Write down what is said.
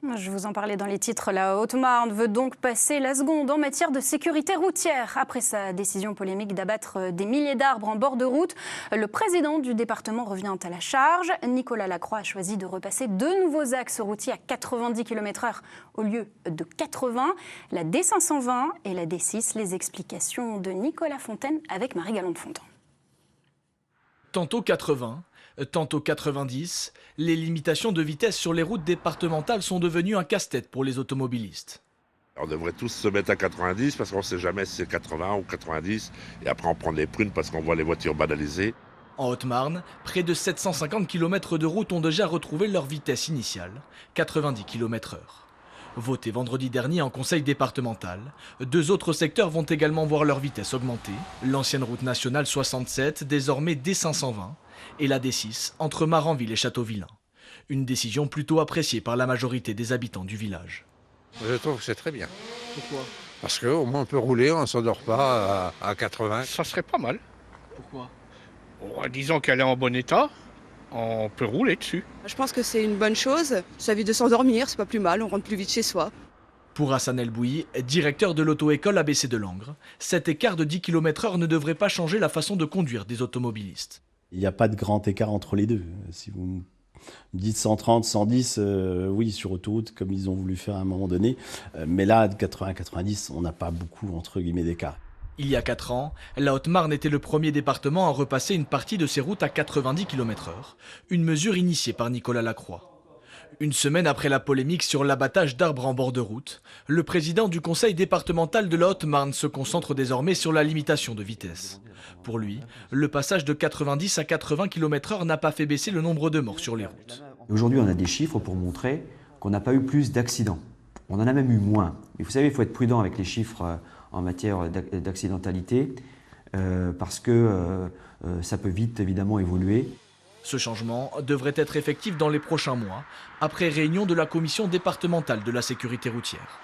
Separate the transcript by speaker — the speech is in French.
Speaker 1: Je vous en parlais dans les titres. La Haute-Marne veut donc passer la seconde en matière de sécurité routière. Après sa décision polémique d'abattre des milliers d'arbres en bord de route, le président du département revient à la charge. Nicolas Lacroix a choisi de repasser 2 nouveaux axes routiers à 90 km/h au lieu de 80, la D520 et la D6. Les explications de Nicolas Fontaine avec Marie Galland-Fontan.
Speaker 2: Tantôt 80, tantôt 90, les limitations de vitesse sur les routes départementales sont devenues un casse-tête pour les automobilistes.
Speaker 3: On devrait tous se mettre à 90 parce qu'on ne sait jamais si c'est 80 ou 90 et après on prend des prunes parce qu'on voit les voitures banalisées.
Speaker 2: En Haute-Marne, près de 750 km de route ont déjà retrouvé leur vitesse initiale, 90 km/h. Voté vendredi dernier en conseil départemental, 2 autres secteurs vont également voir leur vitesse augmenter. L'ancienne route nationale 67, désormais D520, et la D6 entre Maranville et Châteauvillain. Une décision plutôt appréciée par la majorité des habitants du village.
Speaker 4: Je trouve que c'est très bien.
Speaker 2: Pourquoi?
Speaker 4: Parce qu'au moins on peut rouler, on ne s'endort pas à 80.
Speaker 5: Ça serait pas mal.
Speaker 2: Pourquoi?
Speaker 5: Disons qu'elle est en bon état, on peut rouler dessus.
Speaker 6: Je pense que c'est une bonne chose. Ça évite de s'endormir, c'est pas plus mal, on rentre plus vite chez soi.
Speaker 2: Pour Hassan El-Bouy, directeur de l'auto-école ABC de Langres, cet écart de 10 km/h ne devrait pas changer la façon de conduire des automobilistes.
Speaker 7: Il n'y a pas de grand écart entre les deux. Si vous me dites 130, 110, oui, sur autoroute, comme ils ont voulu faire à un moment donné. Mais là, de 80 à 90, on n'a pas beaucoup, entre guillemets, d'écart.
Speaker 2: Il y a 4 ans, la Haute-Marne était le premier département à repasser une partie de ses routes à 90 km/h, une mesure initiée par Nicolas Lacroix. Une semaine après la polémique sur l'abattage d'arbres en bord de route, le président du conseil départemental de la Haute-Marne se concentre désormais sur la limitation de vitesse. Pour lui, le passage de 90 à 80 km/h n'a pas fait baisser le nombre de morts sur les routes.
Speaker 8: Aujourd'hui, on a des chiffres pour montrer qu'on n'a pas eu plus d'accidents. On en a même eu moins. Mais vous savez, il faut être prudent avec les chiffres en matière d'accidentalité parce que ça peut vite, évidemment, évoluer.
Speaker 2: Ce changement devrait être effectif dans les prochains mois, après réunion de la commission départementale de la sécurité routière.